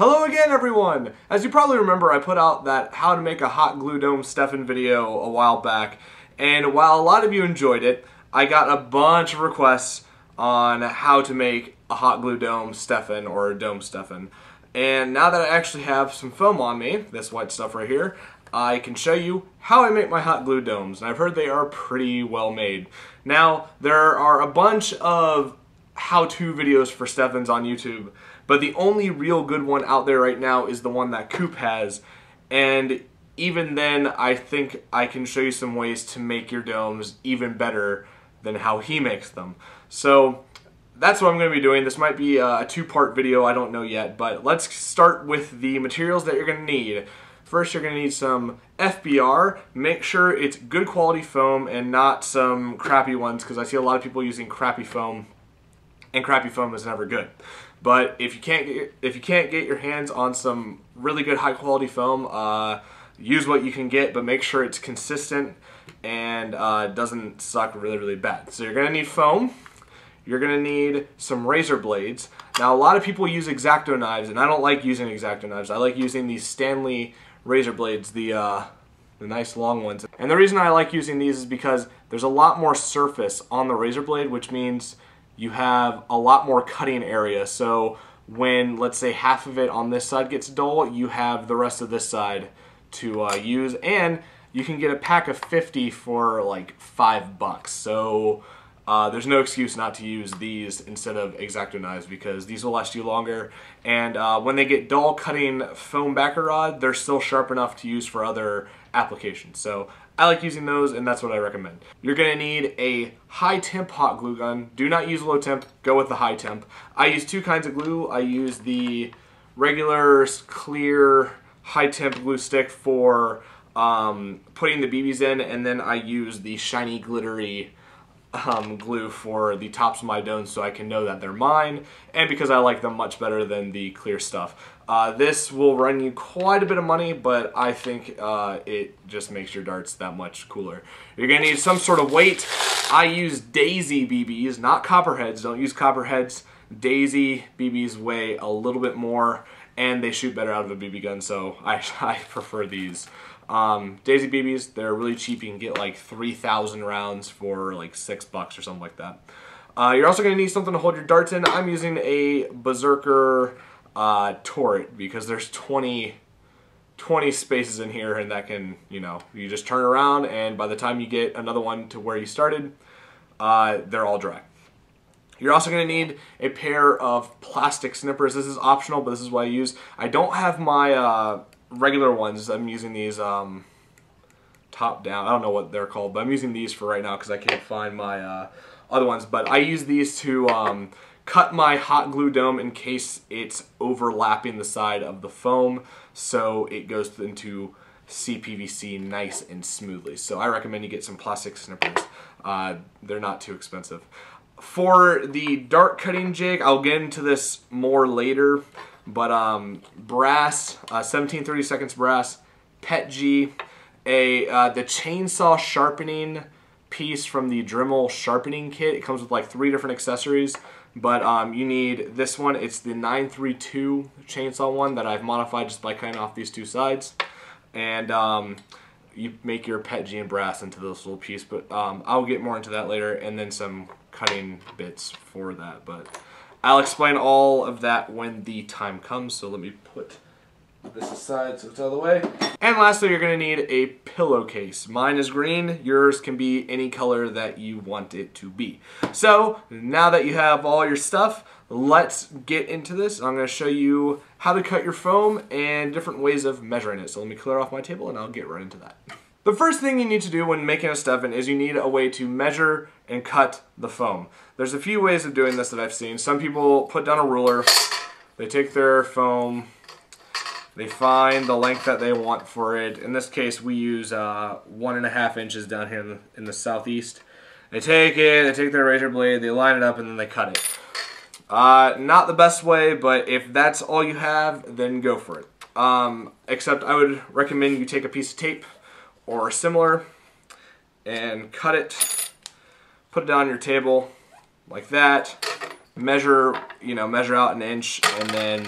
Hello again, everyone! As you probably remember, I put out that how to make a hot glue dome Stefan video a while back, and while a lot of you enjoyed it, I got a bunch of requests on how to make a hot glue dome Stefan or a dome Stefan. And now that I actually have some foam on me, this white stuff right here, I can show you how I make my hot glue domes, and I've heard they are pretty well made. Now, there are a bunch of how-to videos for Stefans on YouTube, but the only real good one out there right now is the one that Coop has, and even then I think I can show you some ways to make your domes even better than how he makes them. So that's what I'm going to be doing. This might be a two-part video, I don't know yet, but let's start with the materials that you're going to need. First, you're going to need some FBR. Make sure it's good quality foam and not some crappy ones, because I see a lot of people using crappy foam, and crappy foam is never good. But if you can't get your hands on some really good high quality foam, use what you can get, but make sure it's consistent and doesn't suck really bad. So you're going to need foam. You're going to need some razor blades. Now a lot of people use X-Acto knives, and I don't like using X-Acto knives. I like using these Stanley razor blades, the nice long ones. And the reason I like using these is because there's a lot more surface on the razor blade, which means you have a lot more cutting area. So when, let's say, half of it on this side gets dull, you have the rest of this side to use, and you can get a pack of 50 for like $5. So there's no excuse not to use these instead of X-Acto knives, because these will last you longer, and when they get dull cutting foam backer rod, they're still sharp enough to use for other applications. So I like using those, and that's what I recommend. You're going to need a high temp hot glue gun. Do not use low temp, go with the high temp. I use two kinds of glue. I use the regular clear high temp glue stick for putting the BBs in, and then I use the shiny glittery glue for the tops of my domes, so I can know that they're mine, and because I like them much better than the clear stuff. This will run you quite a bit of money, but I think it just makes your darts that much cooler. You're going to need some sort of weight. I use Daisy BBs, not Copperheads. Don't use Copperheads. Daisy BBs weigh a little bit more, and they shoot better out of a BB gun, so I prefer these. Daisy BBs, they're really cheap. You can get like 3,000 rounds for like $6 or something like that. You're also going to need something to hold your darts in. I'm using a Berserker turret, because there's 20 spaces in here, and that can, you just turn around, and by the time you get another one to where you started, they're all dry. You're also going to need a pair of plastic snippers. This is optional, but this is what I use. I don't have my regular ones. I'm using these top down. I don't know what they're called, but I'm using these for right now because I can't find my other ones. But I use these to cut my hot glue dome in case it's overlapping the side of the foam, so it goes into CPVC nice and smoothly. So I recommend you get some plastic snippers. They're not too expensive. For the dart cutting jig, I'll get into this more later, but brass, 17/32 brass, PETG, the chainsaw sharpening piece from the Dremel sharpening kit. It comes with like 3 different accessories, but you need this one. It's the 932 chainsaw one that I've modified just by cutting off these 2 sides, and you make your PETG and brass into this little piece, but I'll get more into that later, and then some cutting bits for that, but I'll explain all of that when the time comes. So let me put this aside so it's out of the way. And lastly, you're going to need a pillowcase. Mine is green. Yours can be any color that you want it to be. So now that you have all your stuff, let's get into this. I'm going to show you how to cut your foam and different ways of measuring it. So let me clear off my table and I'll get right into that. The first thing you need to do when making a Stefan is you need a way to measure and cut the foam. There's a few ways of doing this that I've seen. Some people put down a ruler, they take their foam, they find the length that they want for it. In this case, we use 1.5 inches down here in the southeast. They take it, they take their razor blade, they line it up, and then they cut it. Not the best way, but if that's all you have, then go for it. Except I would recommend you take a piece of tape or similar and cut it, put it down on your table like that, measure out 1 inch, and then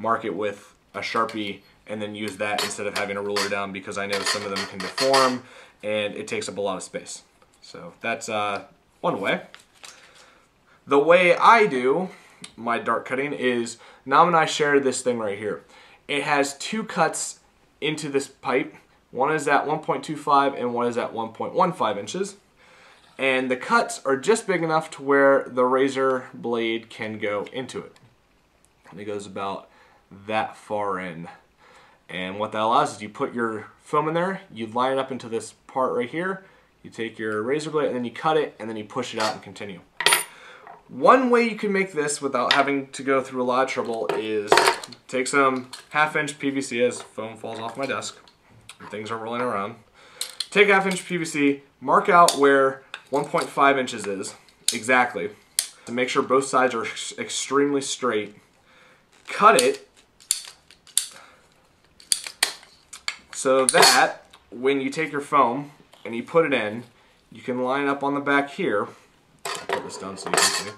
mark it with a Sharpie and then use that instead of having a ruler down, because I know some of them can deform and it takes up a lot of space. So that's one way. The way I do my dart cutting is, Nam and I share this thing right here. It has two cuts into this pipe. One is at 1.25 and one is at 1.15 inches. And the cuts are just big enough to where the razor blade can go into it. And it goes about that far in. And what that allows is you put your foam in there, you line it up into this part right here, you take your razor blade and then you cut it and then you push it out and continue. One way you can make this without having to go through a lot of trouble is take some 1/2 inch PVC, as foam falls off my desk and things are rolling around. Take 1/2 inch PVC, mark out where 1.5 inches is exactly to make sure both sides are extremely straight. Cut it so that when you take your foam and you put it in, you can line it up on the back here. I'll put this down so you can see.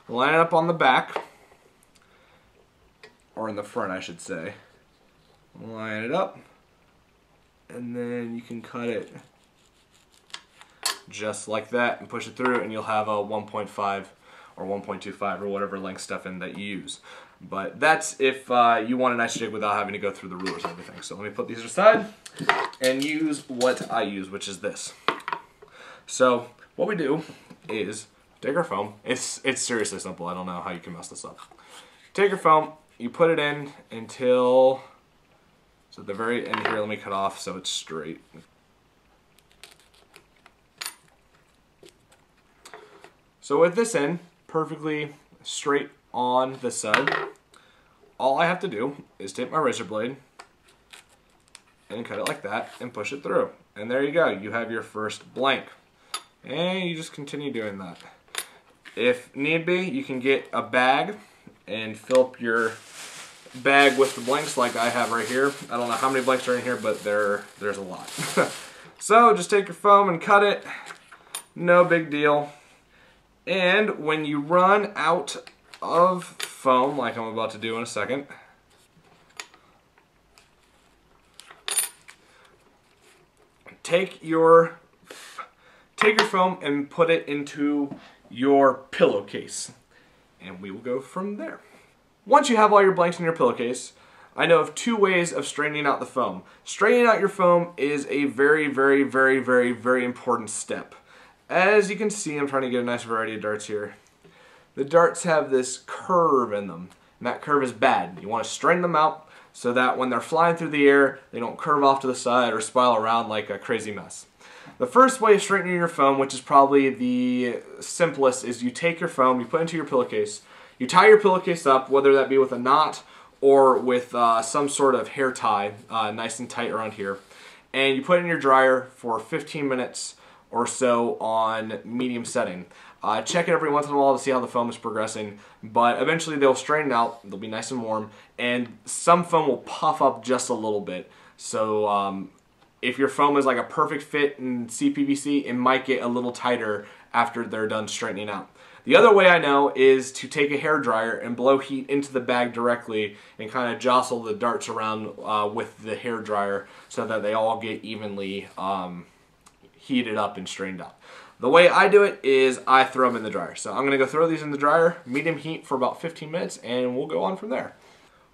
Line it up on the back, or in the front I should say. Line it up, and then you can cut it just like that and push it through, and you'll have a 1.5 or 1.25 or whatever length stuff in that you use. But that's if you want a nice jig without having to go through the rulers and everything. So let me put these aside and use what I use, which is this. So what we do is take our foam. It's seriously simple. I don't know how you can mess this up. Take your foam, you put it in until, so at the very end here, let me cut off so it's straight. So with this in, perfectly straight on this side, all I have to do is take my razor blade and cut it like that and push it through. And there you go, you have your first blank. And you just continue doing that. If need be, you can get a bag and fill up your bag with the blanks like I have right here. I don't know how many blanks are in here, but there's a lot. So just take your foam and cut it. No big deal. And when you run out of foam, like I'm about to do in a second, take your foam and put it into your pillowcase, and we will go from there. Once you have all your blanks in your pillowcase, I know of two ways of straightening out the foam. Straightening out your foam is a very, very, very, very, very important step. As you can see, I'm trying to get a nice variety of darts here. The darts have this curve in them, and that curve is bad. You want to straighten them out so that when they're flying through the air, they don't curve off to the side or spiral around like a crazy mess. The first way of straightening your foam, which is probably the simplest, is you take your foam, you put it into your pillowcase, you tie your pillowcase up, whether that be with a knot or with some sort of hair tie, nice and tight around here, and you put it in your dryer for 15 minutes or so on medium setting. Check it every once in a while to see how the foam is progressing, but eventually they'll straighten out, they'll be nice and warm, and some foam will puff up just a little bit. So if your foam is like a perfect fit in CPVC, it might get a little tighter after they're done straightening out. The other way I know is to take a hair dryer and blow heat into the bag directly and kind of jostle the darts around with the hair dryer so that they all get evenly heated up and strained out. The way I do it is I throw them in the dryer. So I'm going to go throw these in the dryer, medium heat for about 15 minutes, and we'll go on from there.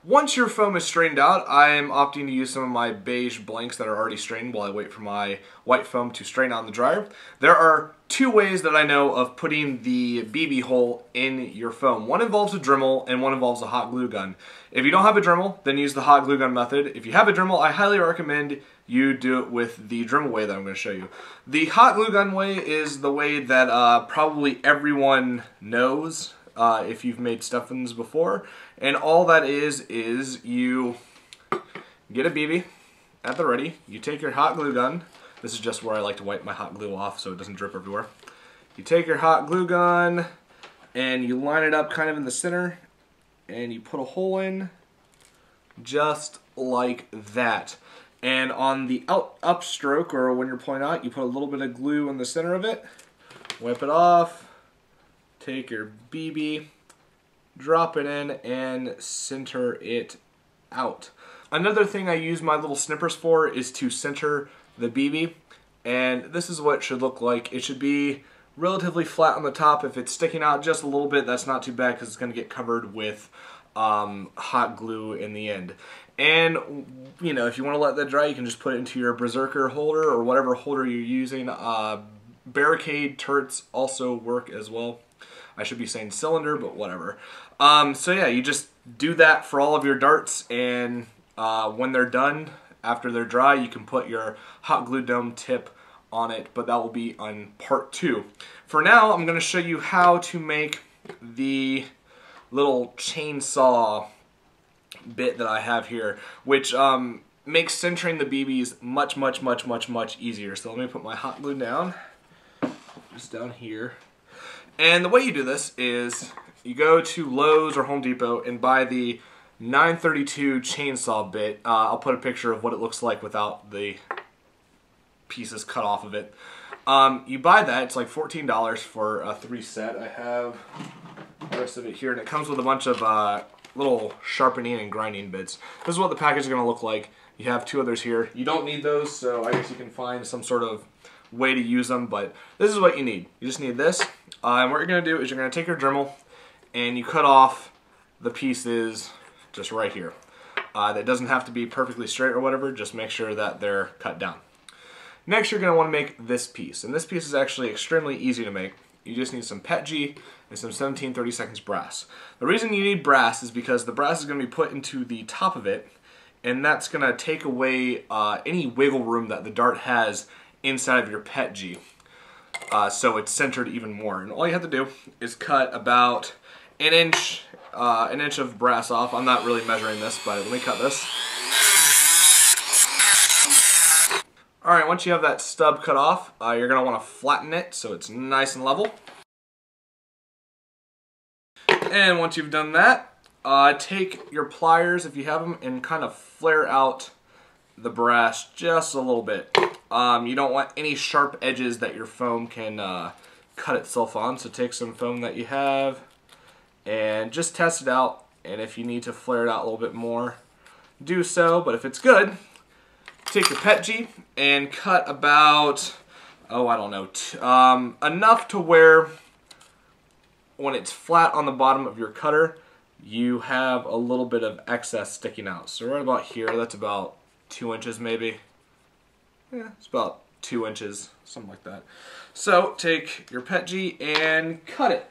Once your foam is strained out, I am opting to use some of my beige blanks that are already strained while I wait for my white foam to strain out in the dryer. There are two ways that I know of putting the BB hole in your foam. One involves a Dremel and one involves a hot glue gun. If you don't have a Dremel, then use the hot glue gun method. If you have a Dremel, I highly recommend you do it with the Dremel way that I'm going to show you. The hot glue gun way is the way that probably everyone knows if you've made stuffings before. And all that is you get a BB at the ready, you take your hot glue gun. This is just where I like to wipe my hot glue off so it doesn't drip everywhere. You take your hot glue gun and you line it up kind of in the center and you put a hole in just like that. And on the upstroke, or when you're pulling out, you put a little bit of glue in the center of it, wipe it off, take your BB, drop it in, and center it out. Another thing I use my little snippers for is to center the BB, and this is what it should look like. It should be relatively flat on the top. If it's sticking out just a little bit, that's not too bad because it's going to get covered with hot glue in the end. And you know, if you want to let that dry, you can just put it into your Berserker holder or whatever holder you're using. Barricade turrets also work as well. I should be saying cylinder, but whatever. So yeah, you just do that for all of your darts, and when they're done, after they're dry, you can put your hot glue dome tip on it, but that will be on part 2. For now, I'm going to show you how to make the little chainsaw bit that I have here, which makes centering the BBs much easier. So let me put my hot glue down, just down here. And the way you do this is you go to Lowe's or Home Depot and buy the 932 chainsaw bit. I'll put a picture of what it looks like without the pieces cut off of it. You buy that, it's like $14 for a 3 set. I have the rest of it here, and it comes with a bunch of little sharpening and grinding bits. This is what the package is going to look like. You have 2 others here. You don't need those, so I guess you can find some sort of way to use them, but this is what you need. You just need this, and what you're going to do is you're going to take your Dremel and you cut off the pieces just right here. That doesn't have to be perfectly straight or whatever, just make sure that they're cut down. Next, you're going to want to make this piece, and this piece is actually extremely easy to make. You just need some PETG and some 17/32 brass. The reason you need brass is because the brass is going to be put into the top of it, and that's going to take away any wiggle room that the dart has inside of your PETG, so it's centered even more. And all you have to do is cut about an inch of brass off. I'm not really measuring this, but let me cut this. Alright, once you have that stub cut off, you're going to want to flatten it so it's nice and level. And once you've done that, take your pliers, if you have them, and kind of flare out the brass just a little bit. You don't want any sharp edges that your foam can cut itself on, so take some foam that you have and just test it out, and if you need to flare it out a little bit more, do so, but if it's good, take your PETG and cut about, oh, I don't know, enough to where when it's flat on the bottom of your cutter, you have a little bit of excess sticking out. So right about here, that's about 2 inches maybe. Yeah, it's about 2 inches, something like that. So take your PETG and cut it.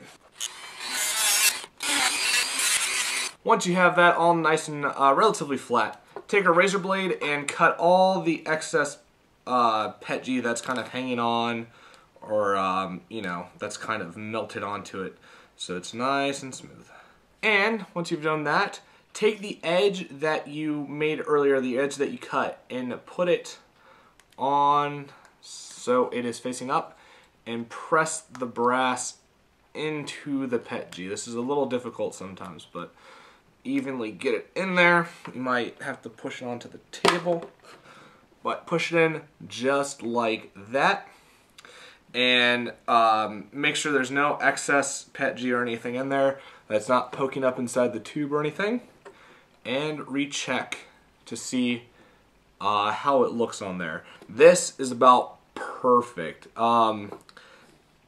Once you have that all nice and relatively flat, take a razor blade and cut all the excess PETG that's kind of hanging on, or you know, that's kind of melted onto it, so it's nice and smooth. And once you've done that, take the edge that you made earlier, the edge that you cut, and put it on so it is facing up, and press the brass into the PETG. This is a little difficult sometimes, but evenly get it in there. You might have to push it onto the table, but push it in just like that, and make sure there's no excess PETG or anything in there that's not poking up inside the tube or anything, and recheck to see how it looks on there. This is about perfect. A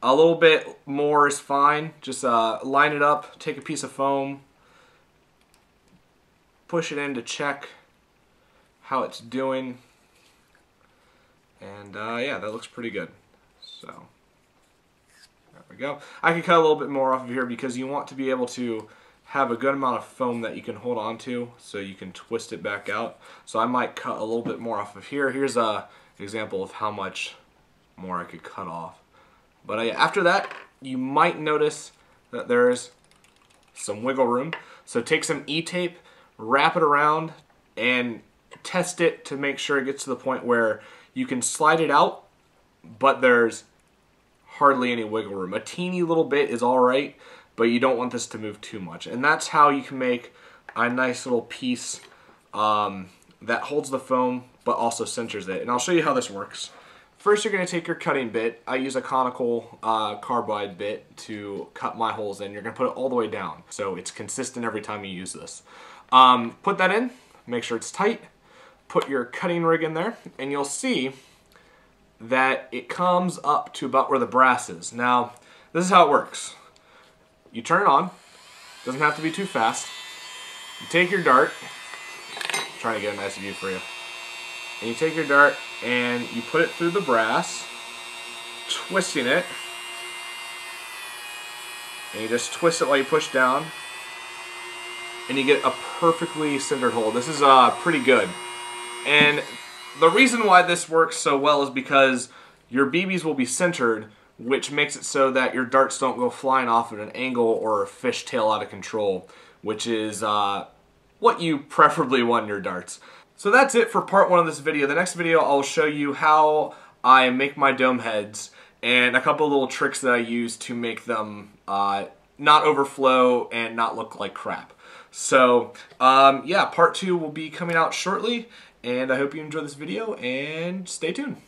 little bit more is fine. Just line it up, take a piece of foam, push it in to check how it's doing, and yeah, that looks pretty good. So there we go. I can cut a little bit more off of here because you want to be able to have a good amount of foam that you can hold on to so you can twist it back out. So I might cut a little bit more off of here. Here's an example of how much more I could cut off. But after that, you might notice that there's some wiggle room. So take some E-tape, wrap it around, and test it to make sure it gets to the point where you can slide it out, but there's hardly any wiggle room. A teeny little bit is alright, but you don't want this to move too much. And that's how you can make a nice little piece that holds the foam, but also centers it. And I'll show you how this works. First, you're going to take your cutting bit. I use a conical carbide bit to cut my holes in. You're going to put it all the way down, so it's consistent every time you use this. Put that in, make sure it's tight, put your cutting rig in there, and you'll see that it comes up to about where the brass is. Now, this is how it works. You turn it on, doesn't have to be too fast. You take your dart, I'm trying to get a nice view for you, and you take your dart and you put it through the brass, twisting it, and you just twist it while you push down, and you get a perfectly centered hole. This is pretty good. And the reason why this works so well is because your BBs will be centered, which makes it so that your darts don't go flying off at an angle or a fishtail out of control, which is what you preferably want in your darts. So that's it for part 1 of this video. The next video I'll show you how I make my dome heads and a couple of little tricks that I use to make them not overflow and not look like crap. So yeah, part 2 will be coming out shortly, and I hope you enjoy this video and stay tuned.